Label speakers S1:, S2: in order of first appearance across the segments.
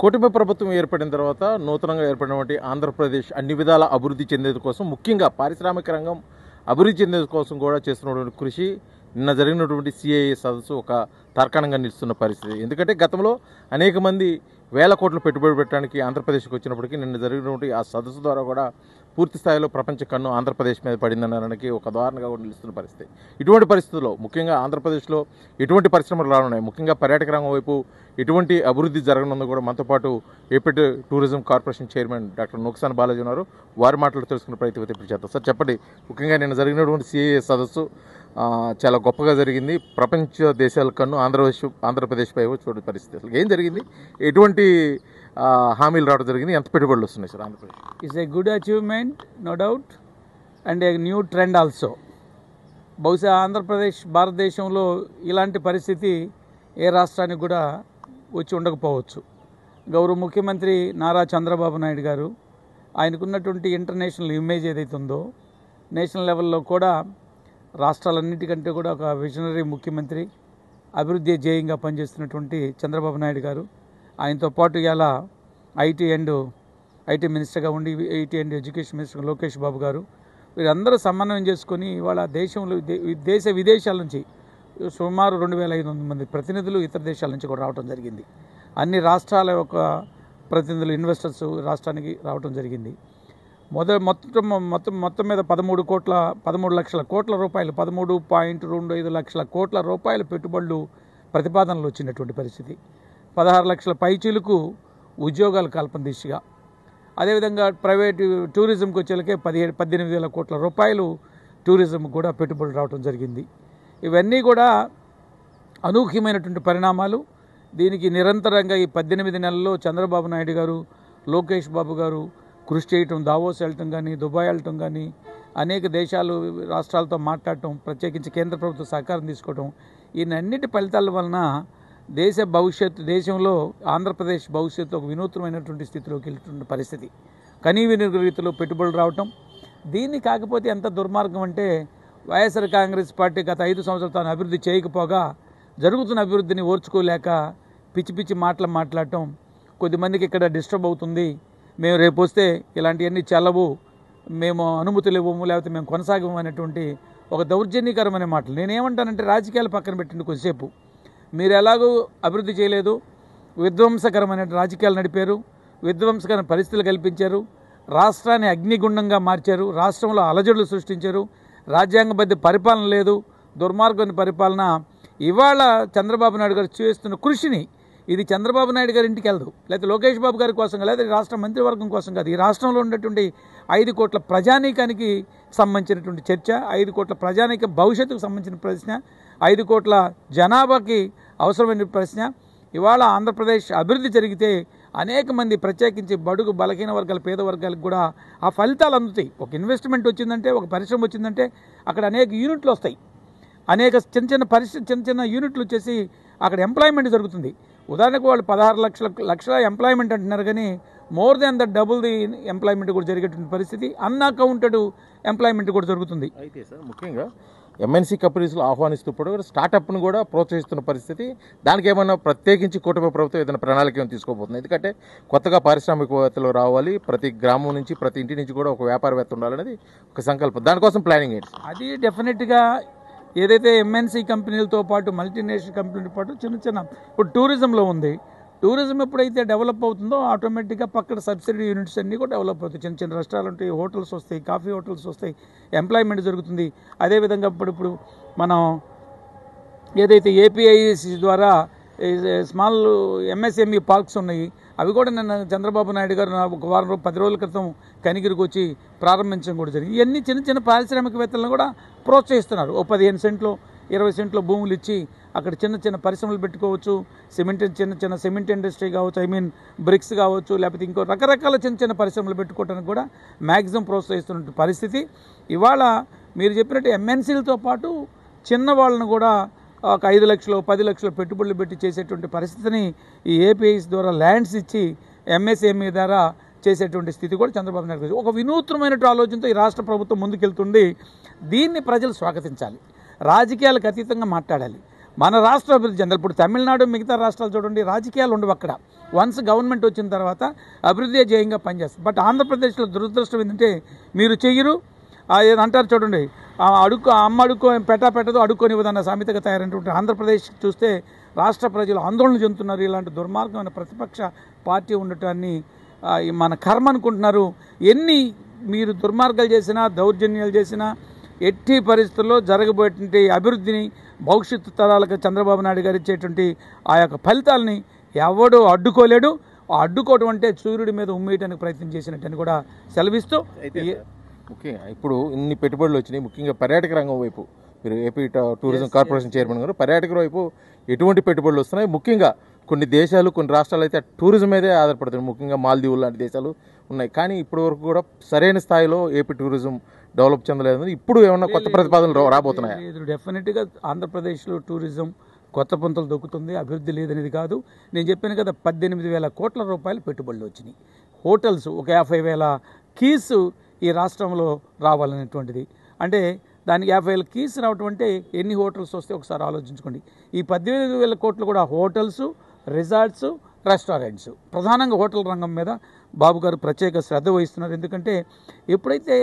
S1: కూటమి ప్రభుత్వం ఏర్పడిన తర్వాత నూతనంగా ఏర్పడినటువంటి ఆంధ్రప్రదేశ్ అన్ని విధాల అభివృద్ధి చెందేది కోసం, ముఖ్యంగా పారిశ్రామిక రంగం అభివృద్ధి చెందేది కోసం కూడా చేస్తున్నటువంటి కృషి నిన్న జరిగినటువంటి సిఐఏ సదస్సు ఒక తార్కాణంగా నిలుస్తున్న పరిస్థితి. ఎందుకంటే గతంలో అనేక మంది వేల కోట్లు పెట్టుబడి పెట్టడానికి ఆంధ్రప్రదేశ్కి వచ్చినప్పటికీ నిన్న జరిగినటువంటి ఆ సదస్సు ద్వారా కూడా పూర్తి స్థాయిలో ప్రపంచ కన్ను ఆంధ్రప్రదేశ్ మీద పడిందనడానికి ఒక ఉదాహరణగా కూడా నిలుస్తున్న పరిస్థితి. ఇటువంటి పరిస్థితుల్లో ముఖ్యంగా ఆంధ్రప్రదేశ్లో ఎటువంటి పరిశ్రమలు రానున్నాయి, ముఖ్యంగా పర్యాటక రంగం వైపు ఎటువంటి అభివృద్ధి జరగనుందో కూడా మనతో పాటు AP tourism corporation chairman doctor నూక్సాన్ బాలాజీ ఉన్నారు. వారి మాటలు తెలుసుకునే ప్రయత్నం ఇప్పుడు చేద్దాం. సార్ చెప్పండి, ముఖ్యంగా నిన్న జరిగినటువంటి సిఐఏ సదస్సు చాలా గొప్పగా జరిగింది. ప్రపంచ దేశాల కన్ను ఆంధ్రప్రదేశ్పై చూడే పరిస్థితి. అసలు ఏం జరిగింది, ఎటువంటి హామీలు రావడం జరిగింది, ఎంత పెట్టుబడులు వస్తున్నాయి sir Andhra Pradesh?
S2: It's a good achievement, no doubt, and a new trend also. బహుశా ఆంధ్రప్రదేశ్ భారతదేశంలో ఇలాంటి పరిస్థితి ఏ రాష్ట్రానికి కూడా వచ్చి ఉండకపోవచ్చు. గౌరవ ముఖ్యమంత్రి నారా చంద్రబాబు నాయుడు గారు ఆయనకున్నటువంటి ఇంటర్నేషనల్ ఇమేజ్ ఏదైతే ఉందో, నేషనల్ లెవెల్లో కూడా రాష్ట్రాలన్నిటికంటే కూడా ఒక విజనరీ ముఖ్యమంత్రి, అభివృద్ధి ధ్యేయంగా పనిచేస్తున్నటువంటి చంద్రబాబు నాయుడు గారు, ఆయనతో పాటు ఇలా ఐటీ మినిస్టర్గా ఉండి IT and education minister Lokesh Babu garu, వీరందరూ సమన్వయం చేసుకొని ఇవాళ దేశంలో దేశ విదేశాల నుంచి సుమారు 2500 మంది ప్రతినిధులు ఇతర దేశాల నుంచి కూడా రావడం జరిగింది. అన్ని రాష్ట్రాల యొక్క ప్రతినిధులు, ఇన్వెస్టర్స్ రాష్ట్రానికి రావడం జరిగింది. మొత్తం మీద 13 లక్షల కోట్ల రూపాయలు, 13.25 లక్షల కోట్ల రూపాయల పెట్టుబడులు ప్రతిపాదనలు వచ్చినటువంటి పరిస్థితి. 16 లక్షల పైచీలకు ఉద్యోగాల కల్పన దిశగా, అదేవిధంగా ప్రైవేటు టూరిజంకి వచ్చేలకే 18,000 కోట్ల రూపాయలు టూరిజం కూడా పెట్టుబడులు రావడం జరిగింది. ఇవన్నీ కూడా అనూహ్యమైనటువంటి పరిణామాలు. దీనికి నిరంతరంగా ఈ 18 నెలల్లో చంద్రబాబు నాయుడు గారు, లోకేష్ బాబు గారు కృషి చేయటం, దావోస్ వెళ్ళటం కానీ, దుబాయ్ వెళ్ళటం కానీ, అనేక దేశాలు రాష్ట్రాలతో మాట్లాడటం, ప్రత్యేకించి కేంద్ర ప్రభుత్వ సహకారం తీసుకోవటం, ఈయనన్నిటి ఫలితాల వలన దేశంలో ఆంధ్రప్రదేశ్ భవిష్యత్తు ఒక వినూత్నమైనటువంటి స్థితిలోకి వెళ్ళినటువంటి పరిస్థితి, కనీవిని రీతిలో పెట్టుబడులు రావటం. దీన్ని కాకపోతే ఎంత దుర్మార్గం అంటే, వైఎస్ఆర్ కాంగ్రెస్ పార్టీ గత 5 సంవత్సరాలు తాను అభివృద్ధి చేయకపోగా జరుగుతున్న అభివృద్ధిని ఓర్చుకోలేక పిచ్చి పిచ్చి మాట్లాడటం, కొద్దిమందికి ఇక్కడ డిస్టర్బ్ అవుతుంది, మేము రేపు వస్తే ఇలాంటివన్నీ చెల్లవు, మేము అనుమతులు ఇవ్వము, లేకపోతే మేము కొనసాగము అనేటువంటి ఒక దౌర్జన్యకరమైన మాటలు. నేనేమంటానంటే, రాజకీయాలు పక్కన పెట్టండి కొద్దిసేపు. మీరు ఎలాగూ అభివృద్ధి చేయలేదు, విధ్వంసకరమైన రాజకీయాలు నడిపారు, విధ్వంసకరమైన పరిస్థితులు కల్పించారు, రాష్ట్రాన్ని అగ్నిగుండంగా మార్చారు, రాష్ట్రంలో అలజడులు సృష్టించారు, రాజ్యాంగబద్ధ పరిపాలన లేదు, దుర్మార్గమైన పరిపాలన. ఇవాళ చంద్రబాబు నాయుడు గారు చేస్తున్న కృషిని, ఇది చంద్రబాబు నాయుడు గారి ఇంటికి వెళ్ళదు, లేకపోతే లోకేష్ బాబు గారి కోసం, లేదా రాష్ట్ర మంత్రివర్గం కోసం కాదు. ఈ రాష్ట్రంలో ఉన్నటువంటి 5 కోట్ల ప్రజానీకానికి సంబంధించినటువంటి చర్చ, 5 కోట్ల ప్రజానీక భవిష్యత్తుకు సంబంధించిన ప్రశ్న, 5 కోట్ల జనాభాకి అవసరమైన ప్రశ్న. ఇవాళ ఆంధ్రప్రదేశ్ అభివృద్ధి జరిగితే అనేక మంది, ప్రత్యేకించి బడుగు బలహీన వర్గాల, పేద వర్గాలకు కూడా ఆ ఫలితాలు అందుతాయి. ఒక ఇన్వెస్ట్మెంట్ వచ్చిందంటే, ఒక పరిశ్రమ వచ్చిందంటే అక్కడ అనేక యూనిట్లు వస్తాయి, అనేక చిన్న యూనిట్లు వచ్చేసి అక్కడ ఎంప్లాయ్మెంట్ జరుగుతుంది. ఉదాహరణకు వాళ్ళు 16 లక్షల ఎంప్లాయ్మెంట్ అంటున్నారు, కానీ more than the double the employment కూడా జరిగేటువంటి పరిస్థితి, అన్అకౌంటెడ్ ఎంప్లాయ్మెంట్ కూడా జరుగుతుంది.
S1: అయితే సార్, ముఖ్యంగా ఎంఎన్సీ కంపెనీస్లో ఆహ్వానిస్తూ కూడా స్టార్టప్ను కూడా ప్రోత్సహిస్తున్న పరిస్థితి. దానికి ఏమన్నా ప్రత్యేకించి కూటమి ప్రభుత్వం ఏదైనా ప్రణాళిక ఏమైనా తీసుకోబోతుంది? ఎందుకంటే కొత్తగా పారిశ్రామికవేత్తలు రావాలి, ప్రతి గ్రామం నుంచి, ప్రతి ఇంటి నుంచి కూడా ఒక వ్యాపారవేత్త ఉండాలనేది ఒక సంకల్పం. దానికోసం ప్లానింగ్ ఏంటి?
S2: అది డెఫినెట్గా ఏదైతే ఎంఎన్సీ కంపెనీలతో పాటు, మల్టీనేషనల్ కంపెనీలతో పాటు చిన్న ఇప్పుడు టూరిజంలో ఉంది. టూరిజం ఎప్పుడైతే డెవలప్ అవుతుందో ఆటోమేటిక్గా పక్కన సబ్సిడీ యూనిట్స్ అన్నీ కూడా డెవలప్ అవుతాయి. చిన్న రెస్టారెంట్, హోటల్స్ వస్తాయి, కాఫీ హోటల్స్ వస్తాయి, ఎంప్లాయ్మెంట్ జరుగుతుంది. అదేవిధంగా ఇప్పుడు మనం ఏదైతే ఏపీఐసి ద్వారా స్మాల్ ఎంఎస్ఎంఈ పార్క్స్ ఉన్నాయి, అవి కూడా నిన్న చంద్రబాబు నాయుడు గారు ఒక 10 రోజుల క్రితం కనిగిరికి వచ్చి ప్రారంభించడం కూడా జరిగింది. ఇవన్నీ చిన్న పారిశ్రామికవేత్తలను కూడా ప్రోత్సహిస్తున్నారు. ఓ 15 సెంట్లు 20 సెంట్లు భూములు ఇచ్చి అక్కడ చిన్న పరిశ్రమలు పెట్టుకోవచ్చు. చిన్న సిమెంట్ ఇండస్ట్రీ కావచ్చు, బ్రిక్స్ కావచ్చు, లేకపోతే ఇంకో రకరకాల చిన్న పరిశ్రమలు పెట్టుకోవడానికి కూడా మ్యాక్సిమం ప్రోత్సహిస్తున్న పరిస్థితి. ఇవాళ మీరు చెప్పినట్టు ఎంఎన్సీలతో పాటు చిన్న వాళ్ళను కూడా ఒక 5 లక్షలు 10 లక్షలు పెట్టుబడులు పెట్టి చేసేటువంటి పరిస్థితిని ఈ ఏపీఐస్ ద్వారా ల్యాండ్స్ ఇచ్చి ఎంఎస్ఎంఈ ద్వారా చేసేటువంటి స్థితి కూడా చంద్రబాబు నాయుడు ఒక వినూత్నమైన ఆలోచనతో ఈ రాష్ట్ర ప్రభుత్వం ముందుకెళ్తుంది. దీన్ని ప్రజలు స్వాగతించాలి, రాజకీయాలకు అతీతంగా మాట్లాడాలి. మన రాష్ట్ర అభివృద్ధి చెందాలి. ఇప్పుడు తమిళనాడు మిగతా రాష్ట్రాలు చూడండి, రాజకీయాలు ఉండవు అక్కడ. వన్స్ గవర్నమెంట్ వచ్చిన తర్వాత అభివృద్ధి జయంగా పనిచేస్తుంది. బట్ ఆంధ్రప్రదేశ్లో దురదృష్టం ఏంటంటే మీరు చెయ్యరు, అంటారు చూడండి, అమ్మ పెట్టదు అడుక్కొనివ్వదన్న సామెతగా తయారైనటువంటి ఆంధ్రప్రదేశ్ చూస్తే రాష్ట్ర ప్రజలు ఆందోళన చెందుతున్నారు. ఇలాంటి దుర్మార్గమైన ప్రతిపక్ష పార్టీ ఉండటాన్ని మన కర్మ అనుకుంటున్నారు. ఎన్ని మీరు దుర్మార్గాలు చేసినా, దౌర్జన్యాలు చేసినా, ఎట్టి పరిస్థితుల్లో జరగబోయేటువంటి అభివృద్ధిని, భవిష్యత్తు తరాలకు చంద్రబాబు నాయుడు గారు ఇచ్చేటువంటి ఆ యొక్క ఫలితాలని ఎవడో అడ్డుకోలేడు. అడ్డుకోవడం అంటే సూర్యుడి మీద ఉమ్మేయడానికి ప్రయత్నం చేసినట్టని కూడా సెలవిస్తూ,
S1: ముఖ్యంగా ఇప్పుడు ఇన్ని పెట్టుబడులు వచ్చినాయి, ముఖ్యంగా పర్యాటక రంగం వైపు మీరు ఏపీ టూరిజం కార్పొరేషన్ చైర్మన్ గారు, పర్యాటక వైపు ఎటువంటి పెట్టుబడులు వస్తున్నాయి? ముఖ్యంగా కొన్ని దేశాలు, కొన్ని రాష్ట్రాలు అయితే టూరిజం మీదే ఆధారపడుతున్నాయి, ముఖ్యంగా మాల్దీవులు లాంటి దేశాలు ఉన్నాయి. కానీ ఇప్పటి వరకు కూడా సరైన స్థాయిలో ఏపీ టూరిజం డెవలప్ చెందలేదు. ఇప్పుడు ఏమన్నా కొత్త ప్రతిపాదనలు రాబోతున్నాయి?
S2: డెఫినెట్గా ఆంధ్రప్రదేశ్లో టూరిజం కొత్త పొంతలు దొక్కుతుంది. అభివృద్ధి లేదనేది కాదు. నేను చెప్పాను కదా, 18,000 కోట్ల రూపాయలు పెట్టుబడులు వచ్చినాయి. హోటల్స్ ఒక 50,000 కీస్ ఈ రాష్ట్రంలో రావాలనేటువంటిది. అంటే దానికి 50,000 కీస్ రావటం అంటే ఎన్ని హోటల్స్ వస్తే ఒకసారి ఆలోచించుకోండి. ఈ 18,000 కోట్లు కూడా హోటల్స్, రిసార్ట్స్, రెస్టారెంట్స్, ప్రధానంగా హోటల్ రంగం మీద బాబు గారు ప్రత్యేక శ్రద్ధ వహిస్తున్నారు. ఎందుకంటే ఎప్పుడైతే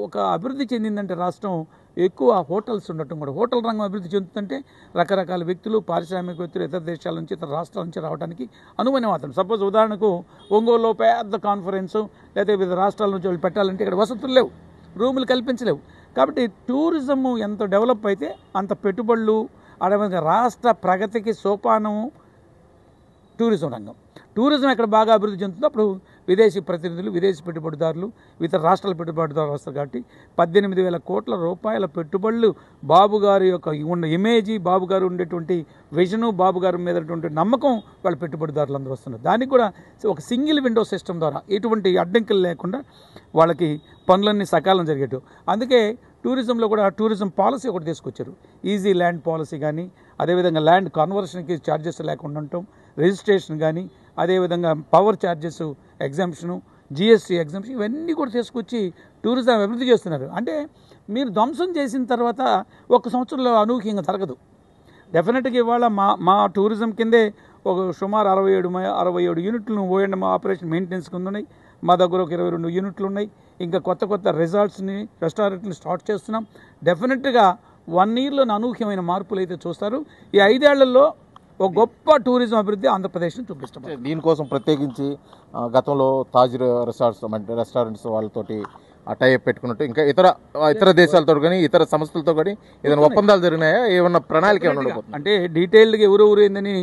S2: ఒక అభివృద్ధి చెందిందంటే రాష్ట్రం, ఎక్కువ హోటల్స్ ఉండటం కూడా, హోటల్ రంగం అభివృద్ధి చెందుతుందంటే రకరకాల వ్యక్తులు, పారిశ్రామిక వ్యక్తులు ఇతర దేశాల నుంచి, ఇతర రాష్ట్రాల నుంచి రావడానికి అనుమతి మాత్రం. సపోజ్ ఉదాహరణకు ఒంగోలులో పెద్ద కాన్ఫరెన్సు లేదా వివిధ రాష్ట్రాల నుంచి వాళ్ళు పెట్టాలంటే ఇక్కడ వసతులు లేవు, రూములు కల్పించలేవు. కాబట్టి టూరిజం ఎంత డెవలప్ అయితే అంత పెట్టుబడులు, అదేవిధంగా రాష్ట్ర ప్రగతికి సోపానము టూరిజం రంగం. టూరిజం ఎక్కడ బాగా అభివృద్ధి చెందుతుందో అప్పుడు విదేశీ ప్రతినిధులు, విదేశీ పెట్టుబడిదారులు, ఇతర రాష్ట్రాల పెట్టుబడిదారులు వస్తారు. కాబట్టి 18,000 కోట్ల రూపాయల పెట్టుబడులు, బాబు గారి యొక్క ఉన్న ఇమేజీ, బాబు గారు ఉండేటువంటి విజను, బాబు గారి మీద నమ్మకం వాళ్ళ పెట్టుబడిదారులు అందరూ వస్తున్నారు. దానికి కూడా ఒక సింగిల్ విండో సిస్టమ్ ద్వారా ఎటువంటి అడ్డంకులు లేకుండా వాళ్ళకి పనులన్నీ సకాలం జరిగేటు. అందుకే టూరిజంలో కూడా టూరిజం పాలసీ ఒకటి తీసుకొచ్చారు. ఈజీ ల్యాండ్ పాలసీ కానీ, అదేవిధంగా ల్యాండ్ కన్వర్షన్కి ఛార్జెస్ లేకుండా ఉండటం, రిజిస్ట్రేషన్ కానీ, అదేవిధంగా పవర్ ఛార్జెస్ ఎగ్జామ్షను, జిఎస్టీ ఎగ్జామ్షన్, ఇవన్నీ కూడా తీసుకొచ్చి టూరిజం అభివృద్ధి చేస్తున్నారు. అంటే మీరు ధ్వంసం చేసిన తర్వాత ఒక సంవత్సరంలో అనూహ్యంగా జరగదు. డెఫినెట్గా ఇవాళ మా టూరిజం కిందే ఒక సుమారు 67 యూనిట్లు ఓఎండ్ఎం ఆపరేషన్ మెయింటెనెన్స్ కింద ఉన్నాయి. మా దగ్గర ఒక 22 యూనిట్లు ఉన్నాయి. ఇంకా కొత్త రిసార్ట్స్ని, రెస్టారెంట్ని స్టార్ట్ చేస్తున్నాం. డెఫినెట్గా 1 ఇయర్లో అనూహ్యమైన మార్పులు అయితే చూస్తారు. ఈ 5 ఏళ్లలో ఒక గొప్ప టూరిజం అభివృద్ధి ఆంధ్రప్రదేశ్ని చూపిస్తాం.
S1: దీనికోసం ప్రత్యేకించి గతంలో తాజ్ రెస్టారెంట్స్ వాళ్ళతోటి టైప్ పెట్టుకున్నట్టు ఇంకా ఇతర దేశాలతో కానీ, ఇతర సంస్థలతో కానీ ఏదైనా ఒప్పందాలు జరిగినాయా? ఏమన్నా ప్రణాళిక ఏమన్నా?
S2: అంటే డీటెయిల్డ్గా ఎవరెవరు ఏందని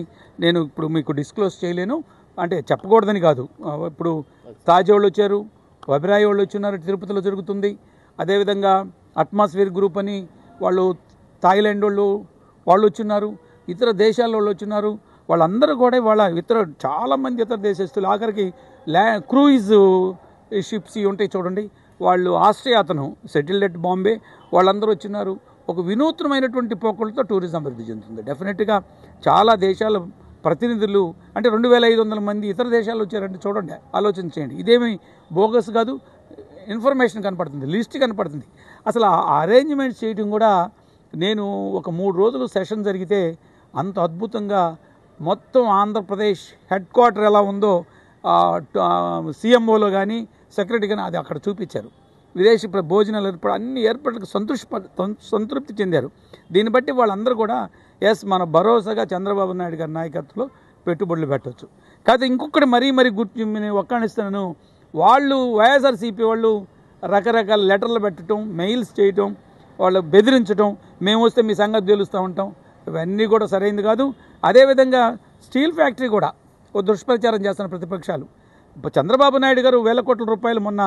S2: నేను ఇప్పుడు మీకు డిస్క్లోజ్ చేయలేను. అంటే చెప్పకూడదని కాదు. ఇప్పుడు తాజ్ వాళ్ళు వచ్చారు, వబిరాయి వాళ్ళు వచ్చినారు, తిరుపతిలో జరుగుతుంది. అదేవిధంగా అట్మాస్ఫియర్ గ్రూప్ అని వాళ్ళు, థాయిలాండ్ వాళ్ళు వచ్చిన్నారు, ఇతర దేశాల వాళ్ళు వచ్చినారు. వాళ్ళందరూ కూడా చాలామంది ఇతర దేశస్తులు, ఆఖరికి క్రూయిజ్ షిప్స్ ఉంటాయి చూడండి, వాళ్ళు ఆస్ట్రియా అతను సెటిల్డ్ ఎట్ బాంబే, వాళ్ళందరూ వచ్చినారు. ఒక వినూత్నమైనటువంటి పోకలతో టూరిజం అభివృద్ధి చెందుతుంది. డెఫినెట్గా చాలా దేశాల ప్రతినిధులు, అంటే 2,500 మంది ఇతర దేశాలు వచ్చారంటే చూడండి, ఆలోచన చేయండి. ఇదేమి బోగస్ కాదు, ఇన్ఫర్మేషన్ కనపడుతుంది, లిస్ట్ కనపడుతుంది. అసలు ఆ అరేంజ్మెంట్స్ చేయడం కూడా, నేను ఒక 3 రోజులు సెషన్ జరిగితే అంత అద్భుతంగా మొత్తం ఆంధ్రప్రదేశ్ హెడ్ క్వార్టర్ ఎలా ఉందో సీఎంఓలో కానీ, సెక్రటరీ కానీ అది అక్కడ చూపించారు. విదేశీ భోజనాలు అన్ని ఏర్పాట్లకు సంతృప్తి చెందారు. దీన్ని బట్టి వాళ్ళందరూ కూడా మన భరోసాగా చంద్రబాబు నాయుడు గారి నాయకత్వంలో పెట్టుబడులు పెట్టవచ్చు. కాకపోతే ఇంకొకటి మరీ నేను ఒక్కనిస్తున్నాను, వాళ్ళు వైఎస్ఆర్సీపీ వాళ్ళు రకరకాల లెటర్లు పెట్టడం, మెయిల్స్ చేయటం, వాళ్ళు బెదిరించడం, మేము వస్తే మీ సంగతి తెలుస్తూ ఉంటాం, ఇవన్నీ కూడా సరైనది కాదు. అదేవిధంగా స్టీల్ ఫ్యాక్టరీ కూడా ఒక దుష్ప్రచారం చేస్తున్న ప్రతిపక్షాలు. చంద్రబాబు నాయుడు గారు 1,000 కోట్ల రూపాయలు మొన్న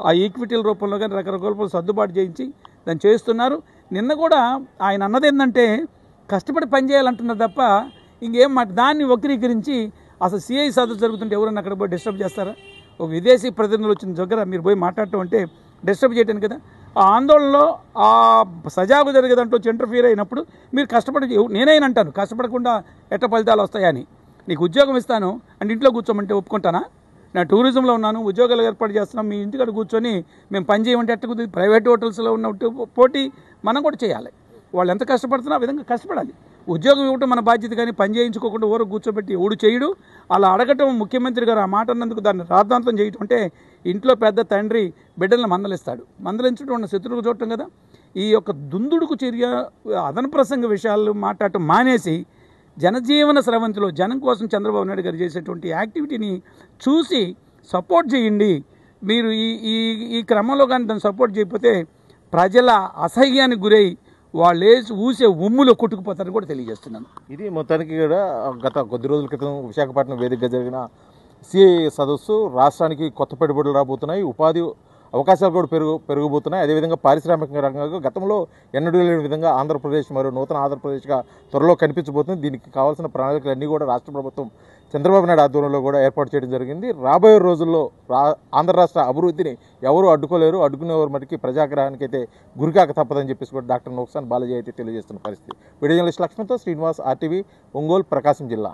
S2: ఆ ఈక్విటీల రూపంలో కానీ రకరకాల రూపంలో సర్దుబాటు చేయించి దాన్ని చేస్తున్నారు. నిన్న కూడా ఆయన అన్నది ఏంటంటే కష్టపడి పనిచేయాలంటున్నారు తప్ప ఇంకేం దాన్ని వక్రీకరించి అసలు సిఐ సదస్సు జరుగుతుంటే ఎవరన్నా అక్కడ పోయి డిస్టర్బ్ చేస్తారా? ఒక విదేశీ ప్రతినిధులు వచ్చిన దగ్గర మీరు పోయి మాట్లాడటం అంటే డిస్టర్బ్ చేయటం కదా. ఆ ఆందోళనలో ఆ సజావు జరిగేదంటూ ఇంటర్ఫియర్ అయినప్పుడు మీరు కష్టపడి, నేనైనా అంటాను కష్టపడకుండా ఎట్ట ఫలితాలు వస్తాయని. నీకు ఉద్యోగం ఇస్తాను అంటే ఇంట్లో కూర్చోమంటే ఒప్పుకుంటానా? నా టూరిజంలో ఉన్నాను, ఉద్యోగాలు ఏర్పాటు చేస్తున్నాం, మీ ఇంటికాడ కూర్చొని మేము పని చేయమంటే ఎట్ట కుదిరి? ప్రైవేట్ హోటల్స్లో ఉన్న పోటీ మనం కూడా చేయాలి. వాళ్ళు ఎంత కష్టపడుతున్నా ఆ విధంగా కష్టపడాలి. ఉద్యోగం ఇవ్వటం మన బాధ్యత, కానీ పని చేయించుకోకుండా ఊరు కూర్చోబెట్టి ఎవడు చేయడు. అలా అడగటం ముఖ్యమంత్రి గారు ఆ మాట అన్నందుకు దాన్ని రాద్ధాంతం చేయటం అంటే ఇంట్లో పెద్ద తండ్రి బిడ్డలను మందలిస్తాడు. మందలించడం ఉన్న శత్రువుకు చూడటం కదా. ఈ యొక్క దుందుడుకు చర్య, అదన ప్రసంగ విషయాలు మాట్లాడటం మానేసి జనజీవన స్రవంతిలో జనం కోసం చంద్రబాబు నాయుడు గారు చేసేటువంటి యాక్టివిటీని చూసి సపోర్ట్ చేయండి. మీరు ఈ క్రమంలో కానీ దాన్ని సపోర్ట్ చేయకపోతే ప్రజల అసహ్యానికి గురై వాళ్ళు ఊసే ఉమ్ములో కొట్టుకుపోతారని కూడా తెలియజేస్తున్నాను.
S1: ఇది మొత్తానికి కూడా గత కొద్ది రోజుల క్రితం విశాఖపట్నం వేదికగా జరిగిన సిఐఏ సదస్సు. రాష్ట్రానికి కొత్త పెట్టుబడులు రాబోతున్నాయి, ఉపాధి అవకాశాలు కూడా పెరగబోతున్నాయి. అదేవిధంగా పారిశ్రామిక రంగంలో గతంలో ఎన్నడూ లేని విధంగా ఆంధ్రప్రదేశ్ మరియు నూతన ఆంధ్రప్రదేశ్గా త్వరలో కనిపించబోతుంది. దీనికి కావాల్సిన ప్రణాళికలన్నీ కూడా రాష్ట్ర ప్రభుత్వం చంద్రబాబు నాయుడు ఆధ్వర్యంలో కూడా ఏర్పాటు చేయడం జరిగింది. రాబోయే రోజుల్లో ఆంధ్ర రాష్ట్ర అభివృద్ధిని ఎవరు అడ్డుకోలేరు, అడ్డుకునేవారు మటుకి ప్రజాగ్రహానికి అయితే గురికాక తప్పదని చెప్పేసి కూడా డాక్టర్ నోక్సాన్ బాలాజీ అయితే తెలియజేస్తున్న పరిస్థితి. వీడియో జర్నలిస్ట్ లక్ష్మణ్తో శ్రీనివాస్, RTV, ఒంగోలు, ప్రకాశం జిల్లా.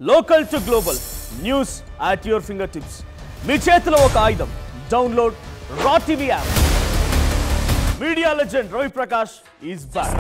S3: Local to global news at your fingertips. మీ చేతిలో ఒక ఆయుధం. Download Raw TV app. Media legend Ravi Prakash is back.